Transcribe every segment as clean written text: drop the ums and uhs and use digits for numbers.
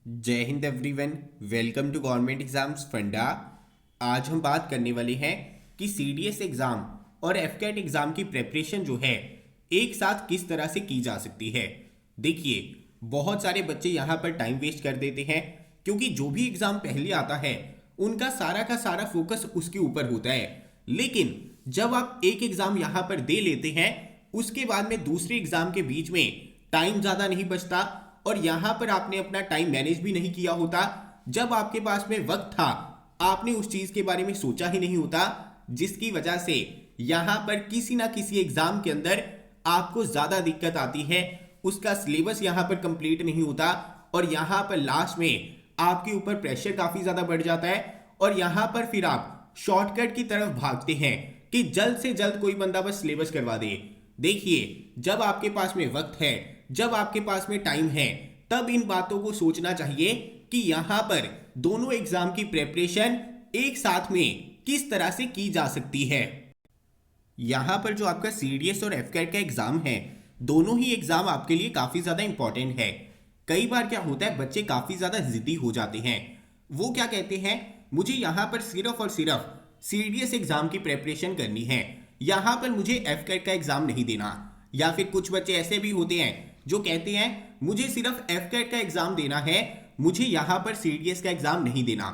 जय हिंद everyone. Welcome to government exams funda. आज हम बात करने वाले हैं कि सीडीएस एग्ज़ाम और एफकेट एग्ज़ाम की प्रेपरेशन जो है एक साथ किस तरह से की जा सकती है। देखिए, बहुत सारे बच्चे यहाँ पर टाइम वेस्ट कर देते हैं क्योंकि जो भी एग्ज़ाम पहले आता है उनका सारा का सारा फोकस उसके ऊपर होता है। लेकिन जब आप एक एग्ज़ाम यहाँ पर दे लेते हैं उसके बाद में दूसरे एग्ज़ाम के बीच में टाइम ज़्यादा नहीं बचता और यहां पर आपने अपना टाइम मैनेज भी नहीं किया होता। जब आपके पास में वक्त था आपने उस चीज के बारे में सोचा ही नहीं होता, जिसकी वजह से यहां पर किसी ना किसी एग्जाम के अंदर आपको ज्यादा दिक्कत आती है। उसका सिलेबस यहां पर कंप्लीट नहीं होता और यहां पर लास्ट में आपके ऊपर प्रेशर काफी ज्यादा बढ़ जाता है और यहां पर फिर आप शॉर्टकट की तरफ भागते हैं कि जल्द से जल्द कोई बंदा बस सिलेबस करवा दे। देखिए, जब आपके पास में वक्त है, जब आपके पास में टाइम है, तब इन बातों को सोचना चाहिए कि यहां पर दोनों एग्जाम की प्रेपरेशन एक साथ में किस तरह से की जा सकती है। यहां पर जो आपका सीडीएस और एफकेट का एग्जाम है, दोनों ही एग्जाम आपके लिए काफी ज्यादा इंपॉर्टेंट है। कई बार क्या होता है, बच्चे काफी ज्यादा जिद्दी हो जाते हैं। वो क्या कहते हैं, मुझे यहां पर सिर्फ और सिर्फ सीडीएस एग्जाम की प्रेपरेशन करनी है, यहां पर मुझे एफकेट का एग्जाम नहीं देना। या फिर कुछ बच्चे ऐसे भी होते हैं जो कहते हैं मुझे सिर्फ एफकेट का एग्जाम देना है, मुझे यहां पर सीडीएस का एग्जाम नहीं देना।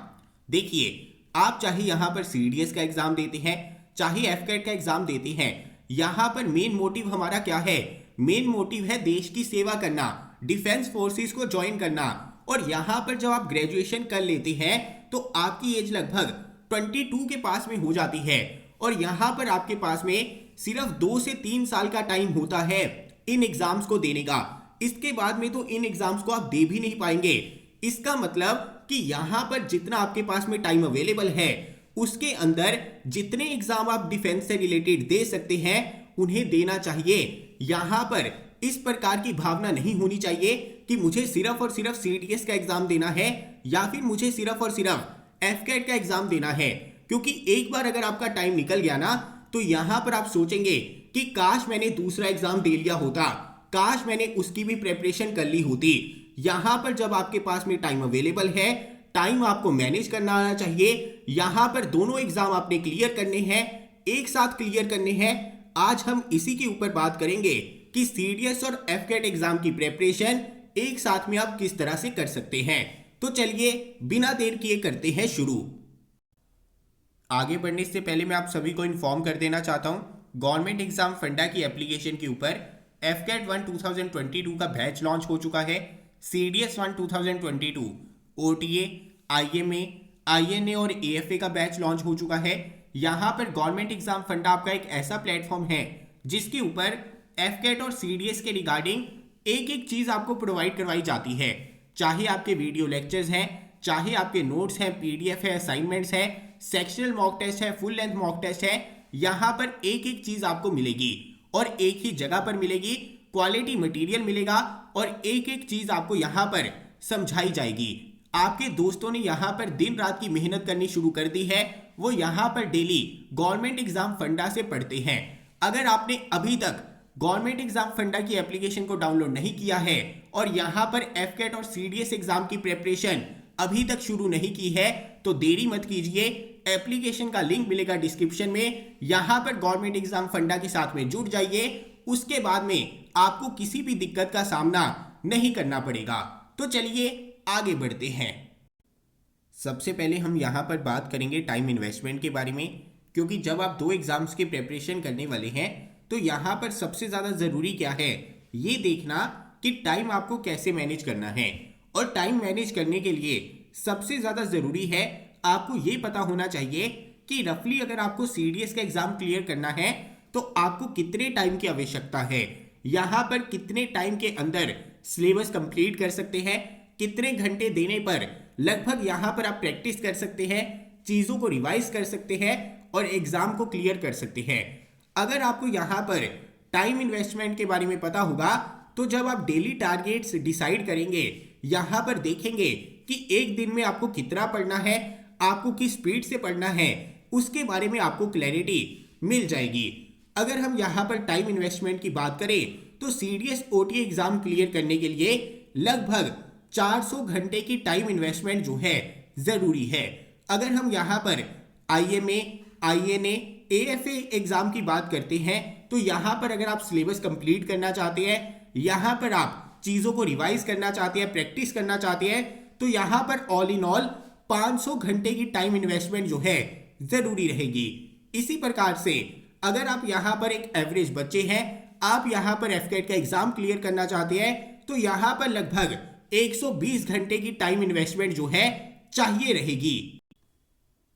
देखिए, आप चाहे यहां पर सीडीएस का एग्जाम देते हैं चाहे एफकेट का एग्जाम देते हैं, यहां पर मेन मोटिव हमारा क्या है? मेन मोटिव है देश की सेवा करना, डिफेंस फोर्सेस को ज्वाइन करना। और यहां पर जब आप ग्रेजुएशन कर लेते हैं तो आपकी एज लगभग 22 के पास में हो जाती है और यहां पर आपके पास में सिर्फ 2 से 3 साल का टाइम होता है इन एग्जाम्स को देने का। इसके बाद में तो इन एग्जाम्स को आप दे भी नहीं पाएंगे। इसका मतलब कि यहां पर जितना आपके पास में टाइम अवेलेबल है उसके अंदर जितने एग्जाम आप डिफेंस से रिलेटेड दे सकते हैं उन्हें देना चाहिए। यहां पर इस प्रकार की भावना नहीं होनी चाहिए कि मुझे सिर्फ और सिर्फ सीडीएस का एग्जाम देना है या फिर मुझे सिर्फ और सिर्फ एफकेट का एग्जाम देना है। क्योंकि एक बार अगर आपका टाइम निकल गया ना तो यहां पर आप सोचेंगे कि काश मैंने दूसरा एग्जाम दे लिया होता, काश मैंने उसकी भी प्रेपरेशन कर ली होती। यहां पर जब आपके पास में टाइम अवेलेबल है, टाइम आपको मैनेज करना आना चाहिए। यहां पर दोनों एग्जाम आपने क्लियर करने हैं, एक साथ क्लियर करने हैं। आज हम इसी के ऊपर बात करेंगे कि सीडीएस और एफकेट एग्जाम की प्रेपरेशन एक साथ में आप किस तरह से कर सकते हैं। तो चलिए बिना देर किए करते हैं शुरू। आगे बढ़ने से पहले मैं आप सभी को इन्फॉर्म कर देना चाहता हूं, गवर्नमेंट एग्जाम फंडा की एप्लीकेशन के ऊपर एफकेट 1 2022 का बैच लॉन्च हो चुका है। सीडीएस 1 2022 ओटीए, आईएमए, आईएनए और एएफए का बैच लॉन्च हो चुका है। यहां पर गवर्नमेंट एग्जाम फंडा आपका एक ऐसा प्लेटफॉर्म है जिसके ऊपर एफकेट और सीडीएस के रिगार्डिंग एक एक चीज आपको प्रोवाइड करवाई जाती है। चाहे आपके वीडियो लेक्चर्स हैं, चाहे आपके नोट्स हैं, पीडीएफ है, असाइनमेंट्स है, सेक्शनल मॉक टेस्ट है, फुल लेंथ मॉक टेस्ट है, यहां पर एक एक चीज आपको मिलेगी और एक ही जगह पर मिलेगी। क्वालिटी मटेरियल मिलेगा और एक एक चीज आपको यहां पर समझाई जाएगी। आपके दोस्तों ने यहां पर दिन रात की मेहनत करनी शुरू कर दी है, वो यहां पर डेली गवर्नमेंट एग्जाम फंडा से पढ़ते हैं। अगर आपने अभी तक गवर्नमेंट एग्जाम फंडा की एप्लीकेशन को डाउनलोड नहीं किया है और यहां पर एफकेट और सीडीएस एग्जाम की प्रेपरेशन अभी तक शुरू नहीं की है तो देरी मत कीजिए। एप्लीकेशन का लिंक मिलेगा डिस्क्रिप्शन में, यहां पर गवर्नमेंट एग्जाम फंडा के साथ में जुड़ जाइए। उसके बाद में आपको किसी भी दिक्कत का सामना नहीं करना पड़ेगा। तो चलिए आगे बढ़ते हैं। सबसे पहले हम यहां पर बात करेंगे टाइम इन्वेस्टमेंट के बारे में, क्योंकि जब आप दो एग्जाम्स की प्रेपरेशन करने वाले हैं तो यहां पर सबसे ज्यादा जरूरी क्या है, ये देखना कि टाइम आपको कैसे मैनेज करना है। और टाइम मैनेज करने के लिए सबसे ज्यादा जरूरी है आपको ये पता होना चाहिए कि रफली अगर आपको सीडीएस का एग्जाम क्लियर करना है तो आपको कितने टाइम की आवश्यकता है। यहां पर कितने टाइम के अंदर सिलेबस कंप्लीट कर सकते हैं, कितने घंटे देने पर लगभग यहां पर आप प्रैक्टिस कर सकते हैं, चीजों को रिवाइज कर सकते हैं और एग्जाम को क्लियर कर सकते हैं। अगर आपको यहां पर टाइम इन्वेस्टमेंट के बारे में पता होगा तो जब आप डेली टारगेट्स डिसाइड करेंगे, यहां पर देखेंगे कि एक दिन में आपको कितना पढ़ना है, आपको किस स्पीड से पढ़ना है, उसके बारे में आपको क्लैरिटी मिल जाएगी। अगर हम यहां पर टाइम इन्वेस्टमेंट की बात करें तो सीडीएस ओटीए एग्जाम क्लियर करने के लिए लगभग 400 घंटे की टाइम इन्वेस्टमेंट जो है जरूरी है। अगर हम यहाँ पर IMA, INA, AFA एग्जाम की बात करते हैं तो यहाँ पर अगर आप सिलेबस कंप्लीट करना चाहते हैं, यहाँ पर आप चीजों को रिवाइज करना चाहते हैं, प्रैक्टिस करना चाहते हैं, तो यहाँ पर ऑल इन ऑल 500 घंटे की टाइम इन्वेस्टमेंट जो है जरूरी रहेगी। इसी प्रकार से अगर आप यहाँ पर एक एवरेज बच्चे हैं, आप यहाँ पर एफकेट का एग्जाम क्लियर करना चाहते हैं, तो यहाँ पर लगभग 120 घंटे की टाइम इन्वेस्टमेंट जो है चाहिए रहेगी।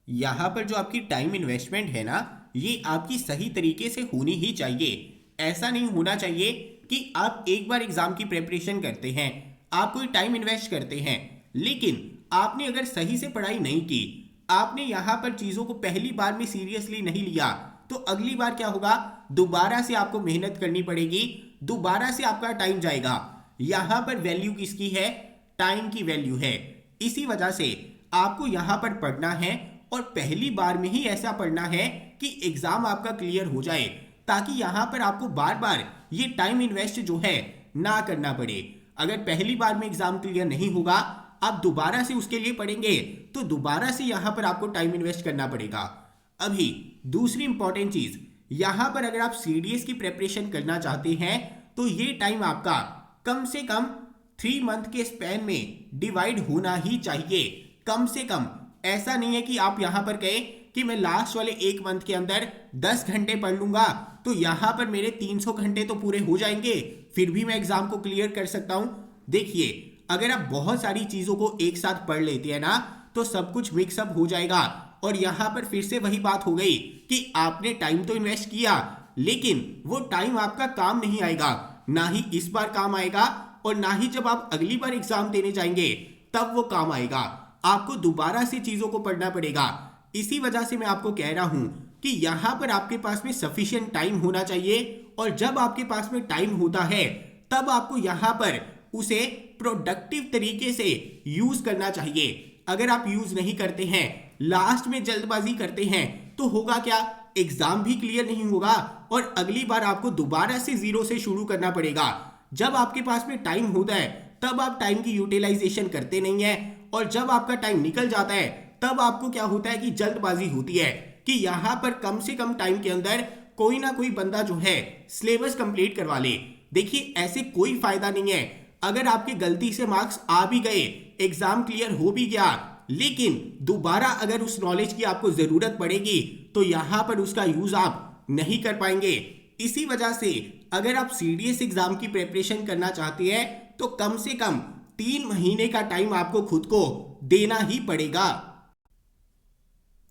यहाँ पर जो आपकी टाइम इन्वेस्टमेंट है ना, ये आपकी सही तरीके से होनी ही चाहिए। ऐसा नहीं होना चाहिए कि आप एक बार एग्जाम की प्रिपरेशन करते हैं, आप कोई टाइम इन्वेस्ट करते हैं, लेकिन आपने अगर सही से पढ़ाई नहीं की, आपने यहाँ पर चीजों को पहली बार में सीरियसली नहीं लिया, तो अगली बार क्या होगा, दोबारा से आपको मेहनत करनी पड़ेगी, दोबारा से आपका टाइम जाएगा। यहाँ पर वैल्यू किसकी है, टाइम की वैल्यू है। इसी वजह से आपको यहाँ पर पढ़ना है और पहली बार में ही ऐसा पढ़ना है कि एग्जाम आपका क्लियर हो जाए, ताकि यहाँ पर आपको बार बार ये टाइम इन्वेस्ट जो है ना करना पड़े। अगर पहली बार में एग्जाम क्लियर नहीं होगा, आप दोबारा से उसके लिए पढ़ेंगे, तो दोबारा से यहाँ पर आपको टाइम इन्वेस्ट करना पड़ेगा। अभी दूसरी इंपॉर्टेंट चीज, यहाँ पर अगर आप CDS की प्रिपरेशन करना चाहते हैं तो ये टाइम आपका कम से कम 3 मंथ के स्पैन में डिवाइड होना ही चाहिए, कम से कम। ऐसा नहीं है कि आप यहाँ पर कहें कि मैं लास्ट वाले 1 मंथ के अंदर 10 घंटे पढ़ लूंगा तो यहाँ पर मेरे 300 घंटे तो पूरे हो जाएंगे, फिर भी मैं एग्जाम को क्लियर कर सकता हूं। देखिए, अगर आप बहुत सारी चीजों को एक साथ पढ़ लेते हैं ना, तो सब कुछ मिक्सअप हो जाएगा और यहाँ पर फिर से वही बात हो गई कि आपने टाइम तो इन्वेस्ट किया, लेकिन वो टाइम आपका काम नहीं आएगा, ना ही इस बार काम आएगा और ना ही जब आप अगली बार एग्जाम देने जाएंगे तब वो काम आएगा। आपको दोबारा से चीजों को पढ़ना पड़ेगा। इसी वजह से मैं आपको कह रहा हूं कि यहां पर आपके पास में सफिशिएंट टाइम होना चाहिए, और जब आपके पास में टाइम होता है तब आपको यहां पर उसे प्रोडक्टिव तरीके से यूज करना चाहिए। अगर आप यूज नहीं करते हैं, लास्ट में जल्दबाजी करते हैं, तो होगा क्या, एग्जाम भी क्लियर नहीं होगा और अगली बार आपको दोबारा से जीरो से शुरू करना पड़ेगा। जब आपके पास में टाइम होता है तब आप टाइम की यूटिलाइजेशन करते नहीं है, और जब आपका टाइम निकल जाता है तब आपको क्या होता है कि जल्दबाजी होती है कि यहां पर कम से कम टाइम के अंदर कोई ना कोई बंदा जो है सिलेबस कंप्लीट करवा ले। देखिए, ऐसे कोई फायदा नहीं है। अगर आपके गलती से मार्क्स आ भी गए, एग्जाम क्लियर हो भी गया, लेकिन दोबारा अगर उस नॉलेज की आपको जरूरत पड़ेगी तो यहां पर उसका यूज आप नहीं कर पाएंगे। इसी वजह से अगर आप CDS एग्जाम की प्रिपरेशन करना चाहते हैं तो कम से कम 3 महीने का टाइम आपको खुद को देना ही पड़ेगा।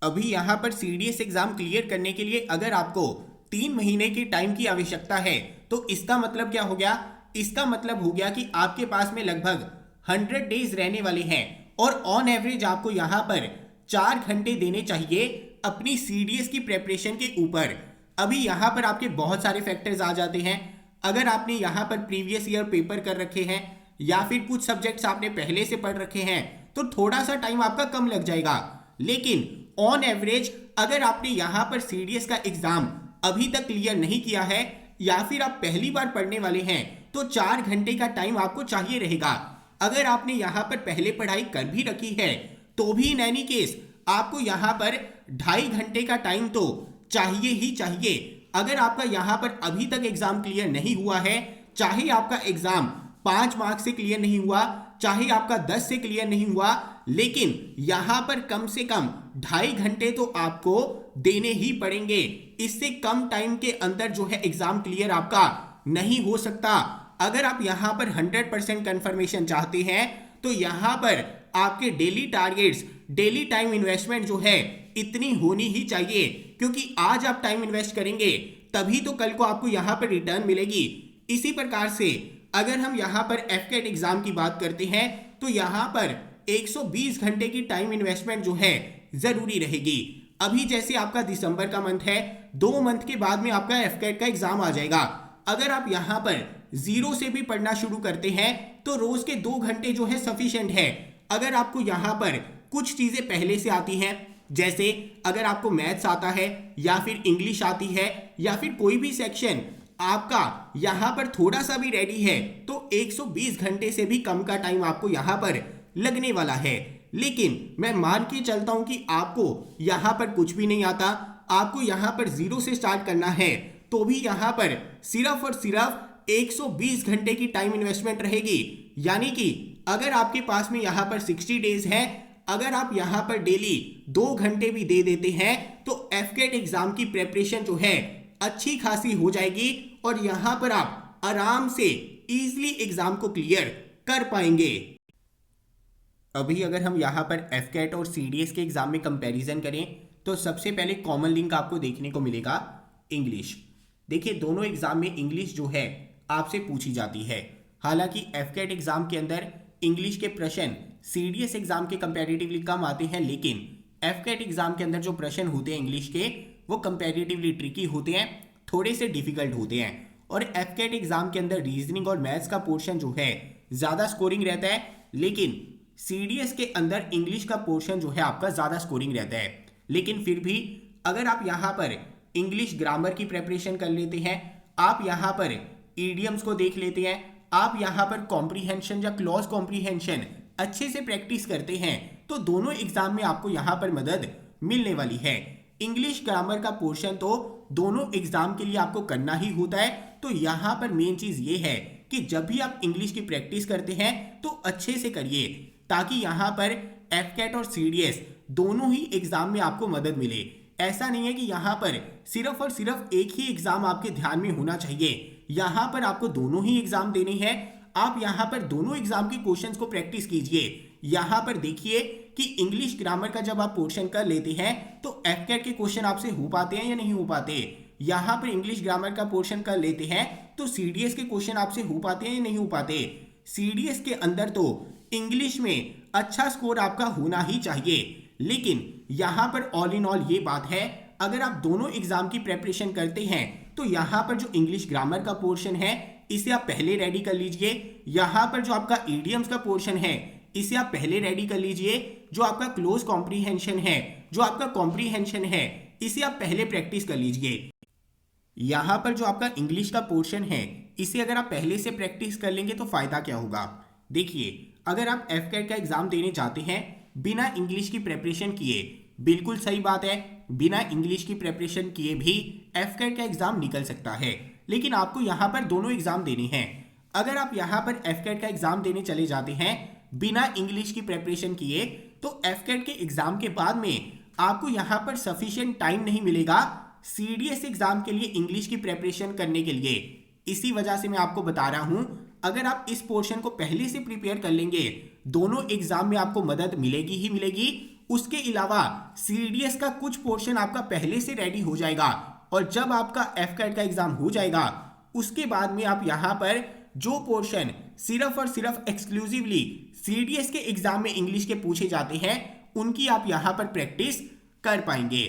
अभी यहां पर CDS एग्जाम क्लियर करने के लिए अगर आपको 3 महीने की टाइम की आवश्यकता है, तो इसका मतलब क्या हो गया, इसका मतलब हो गया कि आपके पास में लगभग 100 डेज रहने वाले हैं, और ऑन एवरेज आपको यहां पर 4 घंटे देने चाहिए अपनी CDS की प्रिपरेशन के ऊपर। अभी यहां पर आपके बहुत सारे फैक्टर्स आ जाते हैं। अगर आपने यहां पर प्रीवियस ईयर पेपर कर रखे हैं या फिर कुछ सब्जेक्ट्स आपने पहले से पढ़ रखे हैं, तो थोड़ा सा टाइम आपका कम लग जाएगा। लेकिन ऑन एवरेज अगर आपने यहां पर CDS का एग्जाम अभी तक क्लियर नहीं किया है या फिर आप पहली बार पढ़ने वाले हैं, तो 4 घंटे का टाइम आपको चाहिए रहेगा। अगर आपने यहां पर पहले पढ़ाई कर भी रखी है तो भी इन एनी केस आपको यहां पर 2.5 घंटे का टाइम तो चाहिए ही चाहिए। अगर आपका यहां पर अभी तक एग्जाम क्लियर नहीं हुआ है, चाहे आपका एग्जाम 5 मार्क्स से क्लियर नहीं हुआ, चाहे आपका 10 से क्लियर नहीं हुआ, लेकिन यहां पर कम से कम 2.5 घंटे तो आपको देने ही पड़ेंगे। इससे कम टाइम के अंदर जो है एग्जाम क्लियर आपका नहीं हो सकता। अगर आप यहां पर 100% कंफर्मेशन चाहते हैं तो यहां पर आपके daily targets, daily time investment जो है इतनी होनी ही चाहिए, क्योंकि आज आप टाइम इन्वेस्ट करेंगे तभी तो कल को आपको यहां पर रिटर्न मिलेगी। इसी प्रकार से अगर हम यहां पर एफकेट एग्जाम की बात करते हैं तो यहां पर 120 घंटे की टाइम इन्वेस्टमेंट जो है जरूरी रहेगी। अभी जैसे आपका दिसंबर का मंथ है, 2 मंथ के बाद में आपका एफकेट का एग्जाम आ जाएगा। अगर आप यहां पर जीरो से भी पढ़ना शुरू करते हैं तो रोज के 2 घंटे जो है सफिशिएंट है। अगर आपको यहां पर कुछ चीजें पहले से आती हैं, जैसे अगर आपको मैथ्स आता है या फिर इंग्लिश आती है या फिर कोई भी सेक्शन आपका यहां पर थोड़ा सा भी रेडी है तो 120 घंटे से भी कम का टाइम आपको यहां पर लगने वाला है। लेकिन मैं मान के चलता हूं कि आपको यहां पर कुछ भी नहीं आता, आपको यहां पर जीरो से स्टार्ट करना है, तो भी यहां पर सिर्फ और सिर्फ 120 घंटे की टाइम इन्वेस्टमेंट रहेगी। यानी कि अगर आपके पास में यहां पर 60 डेज है, अगर आप यहां पर डेली 2 घंटे भी दे देते हैं तो एफकेट एग्जाम की प्रेपरेशन जो है अच्छी खासी हो जाएगी और यहां पर आप आराम से इजीली एग्जाम को क्लियर कर पाएंगे। अभी अगर हम यहां पर एफकेट और सीडीएस के एग्जाम में कंपैरिजन करें तो सबसे पहले कॉमन लिंक आपको देखने को मिलेगा इंग्लिश। देखिए दोनों एग्जाम में इंग्लिश जो है आपसे पूछी जाती है। हालांकि एफकेट एग्जाम के अंदर इंग्लिश के प्रश्न सीडीएस एग्जाम के कंपैरेटिवली कम आते हैं, लेकिन एफकेट एग्जाम के अंदर जो प्रश्न होते हैं इंग्लिश के वो कंपैरेटिवली ट्रिकी होते हैं, थोड़े से डिफिकल्ट होते हैं। और एफकेट एग्जाम के अंदर रीजनिंग और मैथ्स का पोर्शन जो है ज्यादा स्कोरिंग रहता है, लेकिन सीडीएस के अंदर इंग्लिश का पोर्शन जो है आपका ज्यादा स्कोरिंग रहता है। लेकिन फिर भी अगर आप यहां पर इंग्लिश ग्रामर की प्रेपरेशन कर लेते हैं, आप यहां पर इडियम्स को देख लेते हैं, आप यहां पर कॉम्प्रीहेंशन या क्लॉज कॉम्प्रीहेंशन अच्छे से प्रैक्टिस करते हैं, तो दोनों एग्जाम में आपको यहां पर मदद मिलने वाली है। इंग्लिश ग्रामर का पोर्शन तो दोनों एग्जाम के लिए आपको करना ही होता है। तो यहां पर मेन चीज ये है कि जब भी आप इंग्लिश की प्रैक्टिस करते हैं तो अच्छे से करिए, ताकि यहां पर एफकेट और सीडीएस दोनों ही एग्जाम में आपको मदद मिले। ऐसा नहीं है कि यहां पर सिर्फ और सिर्फ एक ही एग्जाम आपके ध्यान में होना चाहिए, यहां पर आपको दोनों ही एग्जाम देने हैं। आप यहां पर दोनों एग्जाम के क्वेश्चंस को प्रैक्टिस कीजिए। यहां पर देखिए कि इंग्लिश ग्रामर का जब आप पोर्शन कर लेते हैं तो एफकेट के क्वेश्चन आपसे हो पाते हैं या नहीं हो पाते। यहां पर इंग्लिश ग्रामर का पोर्शन कर लेते हैं तो सीडीएस के क्वेश्चन आपसे हो पाते हैं या नहीं हो पाते। सीडीएस के अंदर तो इंग्लिश में अच्छा स्कोर आपका होना ही चाहिए, लेकिन यहां पर ऑल इन ऑल ये बात है, अगर आप दोनों एग्जाम की प्रेपरेशन करते हैं तो यहां पर जो इंग्लिश ग्रामर का पोर्शन है इसे आप पहले रेडी कर लीजिए। यहां पर जो आपका इडियम्स का पोर्शन है इसे आप पहले रेडी कर लीजिए। जो आपका क्लोज कॉम्प्रीहेंशन है, जो आपका कॉम्प्रीहेंशन है, इसे आप पहले प्रैक्टिस कर लीजिए। यहां पर जो आपका इंग्लिश का पोर्शन है इसे अगर आप पहले से प्रैक्टिस कर लेंगे तो फायदा क्या होगा। देखिए अगर आप एफकेट का एग्जाम देने जाते हैं बिना इंग्लिश की प्रेपरेशन किए, बिल्कुल सही बात है, बिना इंग्लिश की प्रेपरेशन किए भी एफकेट का एग्जाम निकल सकता है, लेकिन आपको यहां पर दोनों एग्जाम देने हैं। अगर आप यहां पर एफकेट का एग्जाम देने चले जाते हैं बिना इंग्लिश की प्रेपरेशन किए तो एफकेट के एग्जाम के बाद में आपको यहां पर सफिशिएंट टाइम नहीं मिलेगा सीडीएस एग्जाम के लिए इंग्लिश की प्रेपरेशन करने के लिए। इसी वजह से मैं आपको बता रहा हूं, अगर आप इस पोर्शन को पहले से प्रिपेयर कर लेंगे दोनों एग्जाम में आपको मदद मिलेगी ही मिलेगी। उसके अलावा सीडीएस का कुछ पोर्शन आपका पहले से रेडी हो जाएगा और जब आपका एफकेट का एग्जाम हो जाएगा उसके बाद में आप यहां पर जो पोर्शन सिर्फ और सिर्फ एक्सक्लूसिवली सीडीएस के एग्जाम में इंग्लिश के पूछे जाते हैं उनकी आप यहां पर प्रैक्टिस कर पाएंगे।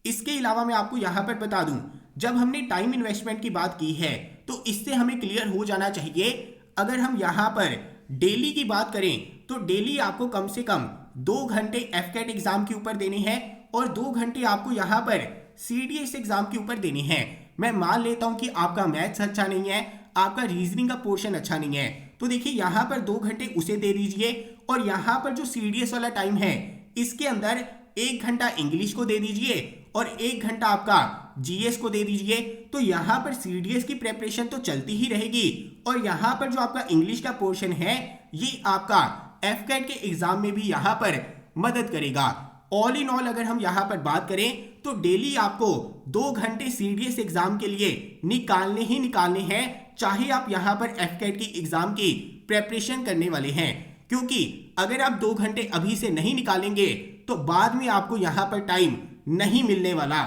इसके अलावा मैं आपको यहां पर बता दूं, जब हमने टाइम इन्वेस्टमेंट की बात की है तो इससे हमें क्लियर हो जाना चाहिए। अगर हम यहां पर डेली की बात करें तो डेली आपको कम से कम 2 घंटे एफकेट एग्जाम के ऊपर देने हैं और 2 घंटे आपको यहां पर सीडीएस एग्जाम के ऊपर देने हैं। मैं मान लेता हूं कि आपका मैथ्स अच्छा नहीं है, आपका रीजनिंग का पोर्शन अच्छा नहीं है, तो देखिए यहां पर 2 घंटे उसे दे दीजिए और यहां पर जो सीडीएस वाला टाइम है इसके अंदर 1 घंटा इंग्लिश को दे दीजिए और 1 घंटा आपका जीएस को दे दीजिए। तो यहां पर सीडीएस की प्रेपरेशन तो चलती ही रहेगी और यहां पर जो आपका इंग्लिश का पोर्शन है ये आपका एफकेट के एग्जाम में भी यहां पर मदद करेगा। ऑल इन ऑल अगर हम यहां पर बात करें तो डेली आपको 2 घंटे सीडीएस एग्जाम के लिए निकालने ही निकालने हैं, चाहे आप यहां पर एफकेट की एग्जाम की प्रेपरेशन करने वाले हैं, क्योंकि अगर आप 2 घंटे अभी से नहीं निकालेंगे तो बाद में आपको यहां पर टाइम नहीं मिलने वाला।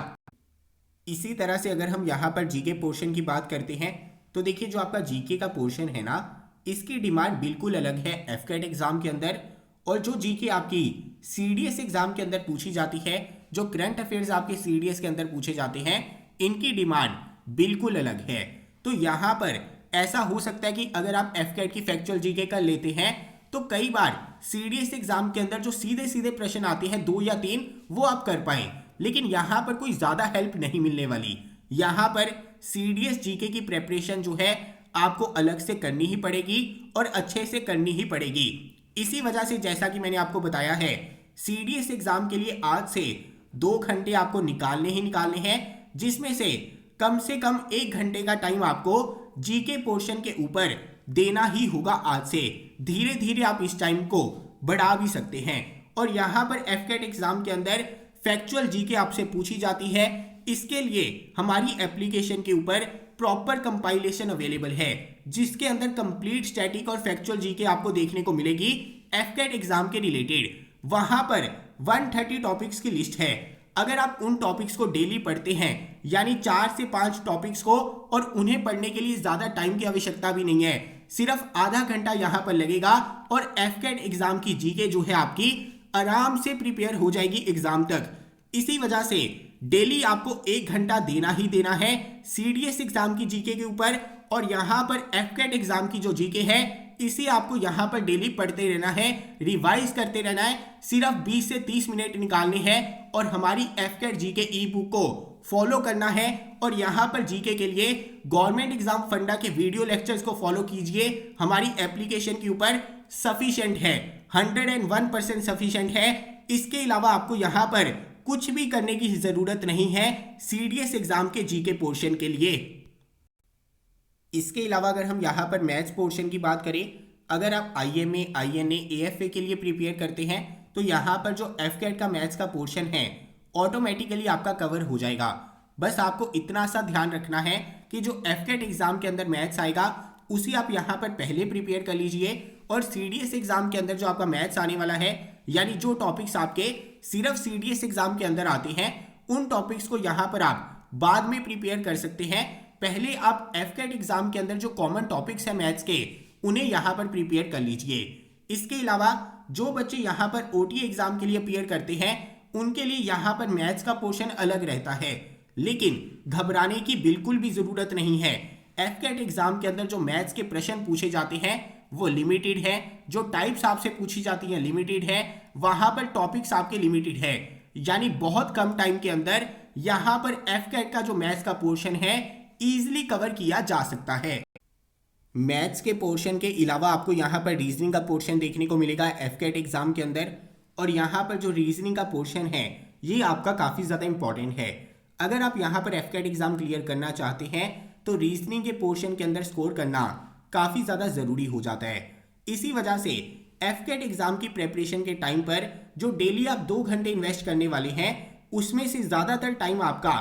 इसी तरह से अगर हम यहां पर जीके पोर्शन की बात करते हैं तो देखिए जो आपका जीके का पोर्शन है ना, इसकी डिमांड बिल्कुल अलग है एफकेट एग्जाम के अंदर, और जो जीके आपकी सीडीएस एग्जाम के अंदर पूछी जाती है, जो करंट अफेयर्स आपके सीडीएस के अंदर पूछे जाते हैं, इनकी डिमांड बिल्कुल अलग है। तो यहां पर ऐसा हो सकता है कि अगर आप एफकेट की फैक्चुअल जीके कर लेते हैं तो कई बार सीडीएस एग्जाम के अंदर जो सीधे सीधे प्रश्न आते हैं 2 या 3 वो आप कर पाए, लेकिन यहां पर कोई ज्यादा हेल्प नहीं मिलने वाली। यहां पर सीडीएस जीके की प्रेपरेशन जो है आपको अलग से करनी ही पड़ेगी और अच्छे से करनी ही पड़ेगी। इसी वजह से जैसा कि मैंने आपको बताया है, सीडीएस एग्जाम के लिए आज से 2 घंटे आपको निकालने ही निकालने हैं, जिसमें से कम 1 घंटे का टाइम आपको जीके पोर्शन के ऊपर देना ही होगा। आज से धीरे धीरे आप इस टाइम को बढ़ा भी सकते हैं। और यहां पर एफकेट एग्जाम के अंदर फैक्चुअल जीके आपसे पूछी जाती है। इसके लिए हमारी एप्लीकेशन के ऊपर प्रॉपर कंपाइलेशन अवेलेबल है, जिसके अंदर कंप्लीट स्टैटिक और फैक्चुअल जीके आपको देखने को मिलेगी एफकेट एग्जाम के रिलेटेड। वहां पर 130 टॉपिक्स की लिस्ट है। अगर आप उन टॉपिक्स को डेली पढ़ते हैं, यानी 4 से 5 टॉपिक्स को, और उन्हें पढ़ने के लिए ज्यादा टाइम की आवश्यकता भी नहीं है, सिर्फ आधा घंटा यहां पर लगेगा और एफकेट एग्जाम की जीके जो है आपकी आराम से प्रिपेयर हो जाएगी एग्जाम तक। इसी वजह से डेली आपको 1 घंटा देना ही देना है सीडीएस एग्जाम की जीके के ऊपर। और यहां पर एफकेट एग्जाम की जो जीके है इसे आपको यहां पर डेली पढ़ते रहना है, रिवाइज करते रहना है। सिर्फ 20 से 30 मिनट निकालने हैं और हमारी एफकेट जीके ई बुक को फॉलो करना है। और यहां पर जीके के लिए गवर्नमेंट एग्जाम फंडा के वीडियो लेक्चर्स को फॉलो कीजिए। हमारी एप्लीकेशन के ऊपर सफिशिएंट है, 101% सफिशिएंट है। इसके अलावा आपको यहां पर कुछ भी करने की जरूरत नहीं है सीडीएस एग्जाम के जीके पोर्शन के लिए। इसके अलावा अगर हम यहाँ पर मैथ्स पोर्शन की बात करें, अगर आप आईएमए, आईएनए, एएफए के लिए प्रिपेयर करते हैं तो यहाँ पर जो एफकेट का मैथ्स का पोर्शन है ऑटोमेटिकली आपका कवर हो जाएगा। बस आपको इतना सा ध्यान रखना है कि जो एफकेट एग्जाम के अंदर मैथ्स आएगा उसी आप यहाँ पर पहले प्रिपेयर कर लीजिए। और सीडीएस एग्जाम के अंदर जो आपका मैथ्स आने वाला है, यानी जो टॉपिक्स आपके सिर्फ सीडीएस एग्जाम के अंदर आते हैं, उन टॉपिक्स को यहाँ पर आप बाद में प्रिपेयर कर सकते हैं। पहले आप एफकेट एग्जाम के अंदर जो कॉमन टॉपिक्स हैं मैथ्स के, उन्हें यहां पर प्रिपेयर कर लीजिए। इसके अलावा जो बच्चे यहां पर ओटी एग्जाम के लिए अपीयर करते हैं उनके लिए यहां पर मैथ्स का पोर्शन अलग रहता है, लेकिन घबराने की बिल्कुल भी जरूरत नहीं है। एफकेट एग्जाम के अंदर जो मैथ्स के प्रश्न पूछे जाते हैं वो लिमिटेड है, जो टाइप्स आपसे पूछी जाती हैं लिमिटेड है, वहां पर टॉपिक्स आपके लिमिटेड है। यानी बहुत कम टाइम के अंदर यहां पर एफकेट का जो मैथ्स का पोर्शन है इजीली कवर किया जा सकता है। मैथ्स के पोर्शन के अलावा आपको यहाँ पर रीजनिंग का पोर्शन देखने को मिलेगा एफकेट एग्जाम के अंदर। और यहाँ पर जो रीजनिंग का पोर्शन है ये आपका काफ़ी ज़्यादा इंपॉर्टेंट है। अगर आप यहाँ पर एफकेट एग्जाम क्लियर करना चाहते हैं तो रीजनिंग के पोर्शन के अंदर स्कोर करना काफ़ी ज़्यादा ज़रूरी हो जाता है। इसी वजह से एफकेट एग्जाम की प्रेपरेशन के टाइम पर जो डेली आप 2 घंटे इन्वेस्ट करने वाले हैं उसमें से ज़्यादातर टाइम आपका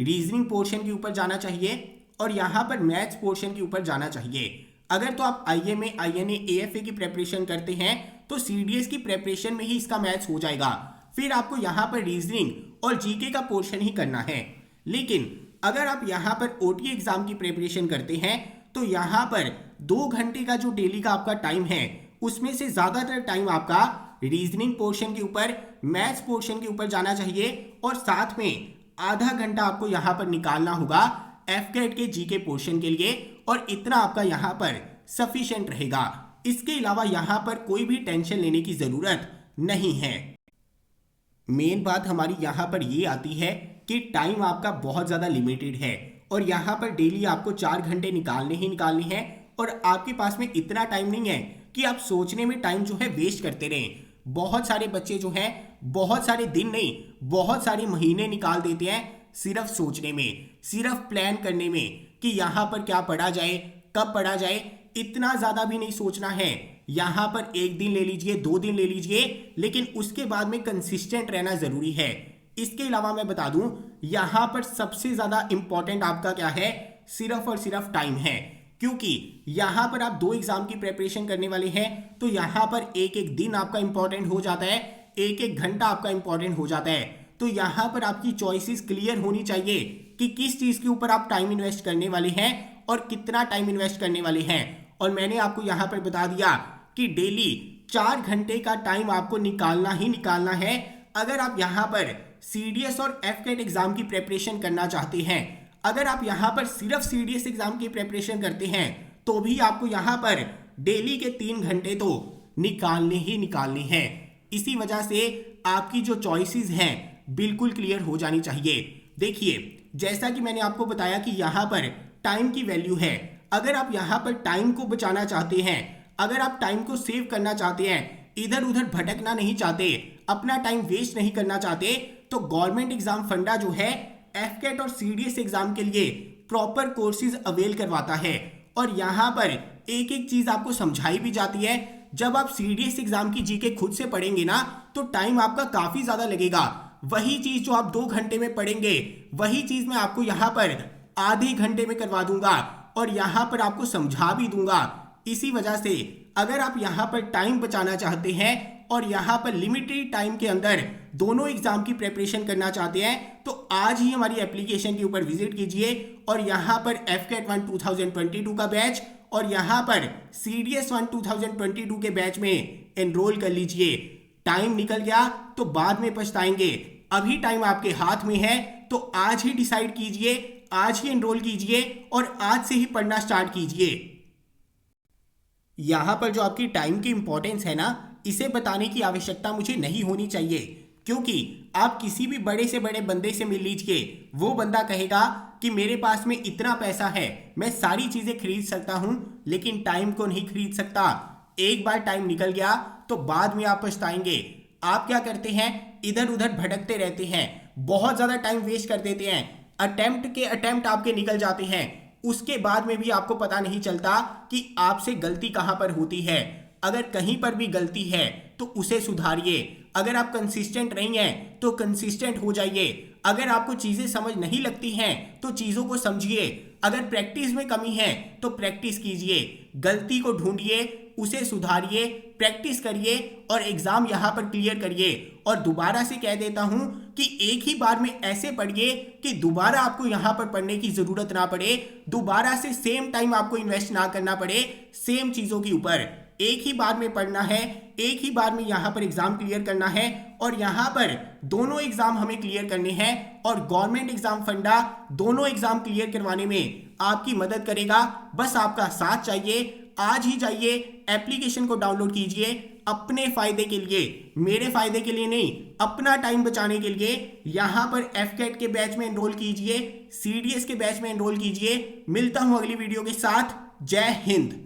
रीजनिंग पोर्शन के ऊपर जाना चाहिए और यहां पर मैथ्स पोर्शन के ऊपर जाना चाहिए। अगर तो आप आईएमए, आईएनए, एएफए की प्रेपरेशन करते हैं तो सीडीएस की प्रेपरेशन में ही इसका मैथ्स हो जाएगा। फिर आपको यहां पर रीजनिंग और जीके का पोर्शन ही करना है। लेकिन अगर आप यहां पर ओटी एग्जाम की प्रेपरेशन करते हैं तो यहां पर 2 घंटे का जो डेली का आपका टाइम है उसमें से ज्यादातर टाइम आपका रीजनिंग पोर्शन के ऊपर, मैथ्स पोर्शन के ऊपर जाना चाहिए। और साथ में आधा घंटा आपको यहां पर निकालना होगा एफकेट के जीके पोर्शन के लिए, और इतना आपका यहां पर सफिशिएंट रहेगा। इसके अलावा यहां पर कोई भी टेंशन लेने की जरूरत नहीं है। मेन बात हमारी यहां पर ये आती है कि टाइम आपका बहुत ज्यादा लिमिटेड है और यहां पर डेली आपको 4 घंटे निकालने ही निकालने हैं। और आपके पास में इतना टाइम नहीं है कि आप सोचने में टाइम जो है वेस्ट करते रहें। बहुत सारे बच्चे जो हैं बहुत सारे दिन नहीं, बहुत सारे महीने निकाल देते हैं सिर्फ सोचने में, सिर्फ प्लान करने में कि यहाँ पर क्या पढ़ा जाए, कब पढ़ा जाए। इतना ज़्यादा भी नहीं सोचना है। यहाँ पर 1 दिन ले लीजिए, 2 दिन ले लीजिए, लेकिन उसके बाद में कंसिस्टेंट रहना ज़रूरी है। इसके अलावा मैं बता दूं, यहाँ पर सबसे ज़्यादा इंपॉर्टेंट आपका क्या है, सिर्फ और सिर्फ टाइम है। क्योंकि यहाँ पर आप 2 एग्जाम की प्रेपरेशन करने वाले हैं तो यहाँ पर एक एक दिन आपका इंपॉर्टेंट हो जाता है, एक एक घंटा आपका इंपॉर्टेंट हो जाता है। तो यहाँ पर आपकी चॉइसेस क्लियर होनी चाहिए कि किस चीज़ के ऊपर आप टाइम इन्वेस्ट करने वाले हैं और कितना टाइम इन्वेस्ट करने वाले हैं। और मैंने आपको यहाँ पर बता दिया कि डेली 4 घंटे का टाइम आपको निकालना ही निकालना है। अगर आप यहाँ पर सीडीएस और एफकेट एग्जाम की प्रेपरेशन करना चाहते हैं, अगर आप यहाँ पर सिर्फ सीडीएस एग्जाम की प्रेपरेशन करते हैं तो भी आपको यहाँ पर डेली के 3 घंटे तो निकालने ही निकालने हैं। इसी वजह से आपकी जो चॉइसेस हैं बिल्कुल क्लियर हो जानी चाहिए। देखिए, जैसा कि मैंने आपको बताया कि यहाँ पर टाइम की वैल्यू है। अगर आप यहाँ पर टाइम को बचाना चाहते हैं, अगर आप टाइम को सेव करना चाहते हैं, इधर उधर भटकना नहीं चाहते, अपना टाइम वेस्ट नहीं करना चाहते, तो गवर्नमेंट एग्जाम फंडा जो है एफकेट और सीडीएस एग्जाम के लिए प्रॉपर कोर्सेज अवेल करवाता है। और यहाँ पर एक एक चीज आपको समझाई भी जाती है। जब आप सीडीएस एग्जाम की जीके खुद से पढ़ेंगे ना, तो टाइम आपका काफी ज्यादा लगेगा। वही चीज जो आप 2 घंटे में पढ़ेंगे, वही चीज मैं आपको यहाँ पर आधे घंटे में करवा दूंगा और यहाँ पर आपको समझा भी दूंगा। इसी वजह से अगर आप यहाँ पर टाइम बचाना चाहते हैं और यहाँ पर लिमिटेड टाइम के अंदर दोनों एग्जाम की प्रिपरेशन करना चाहते हैं, तो आज ही हमारी एप्लीकेशन के ऊपर विजिट कीजिए और यहाँ पर एफकेट 1 2022 का बैच और यहाँ पर सीडीएस 1 2022 के बैच में एनरोल कर लीजिए। टाइम निकल गया तो बाद में पछताएंगे, अभी टाइम आपके हाथ में है, तो आज ही डिसाइड कीजिए, आज ही एनरोल कीजिए और आज से ही पढ़ना स्टार्ट कीजिए। यहाँ पर जो आपकी टाइम की इंपॉर्टेंस है ना, इसे बताने की आवश्यकता मुझे नहीं होनी चाहिए, क्योंकि आप किसी भी बड़े से बड़े बंदे से मिल लीजिए, वो बंदा कहेगा कि मेरे पास में इतना पैसा है, मैं सारी चीजें खरीद सकता हूं, लेकिन टाइम को नहीं खरीद सकता। एक बार टाइम निकल गया तो बाद में आप पछताएंगे। आप क्या करते हैं, इधर उधर भटकते रहते हैं, बहुत ज्यादा टाइम वेस्ट कर देते हैं, अटेम्प्ट आपके निकल जाते हैं, उसके बाद में भी आपको पता नहीं चलता कि आपसे गलती कहां पर होती है। अगर कहीं पर भी गलती है तो उसे सुधारिए। अगर आप कंसिस्टेंट नहीं हैं तो कंसिस्टेंट हो जाइए। अगर आपको चीजें समझ नहीं लगती हैं तो चीजों को समझिए। अगर प्रैक्टिस में कमी है तो प्रैक्टिस कीजिए, गलती को ढूंढिए, उसे सुधारिए, प्रैक्टिस करिए और एग्जाम यहां पर क्लियर करिए। और दोबारा से कह देता हूं कि एक ही बार में ऐसे पढ़िए कि दोबारा आपको यहां पर पढ़ने की जरूरत ना पड़े, दोबारा से सेम टाइम आपको इन्वेस्ट ना करना पड़े सेम चीजों के ऊपर। एक ही बार में पढ़ना है, एक ही बार में यहां पर एग्जाम क्लियर करना है और यहां पर दोनों एग्जाम हमें क्लियर करने हैं और गवर्नमेंट एग्जाम फंडा दोनों एग्जाम क्लियर करवाने में आपकी मदद करेगा। बस आपका साथ चाहिए। आज ही जाइए, एप्लीकेशन को डाउनलोड कीजिए अपने फायदे के लिए, मेरे फायदे के लिए नहीं, अपना टाइम बचाने के लिए। यहां पर एफकेट के बैच में एनरोल कीजिए, सीडीएस के बैच में एनरोल कीजिए। मिलता हूं अगली वीडियो के साथ। जय हिंद।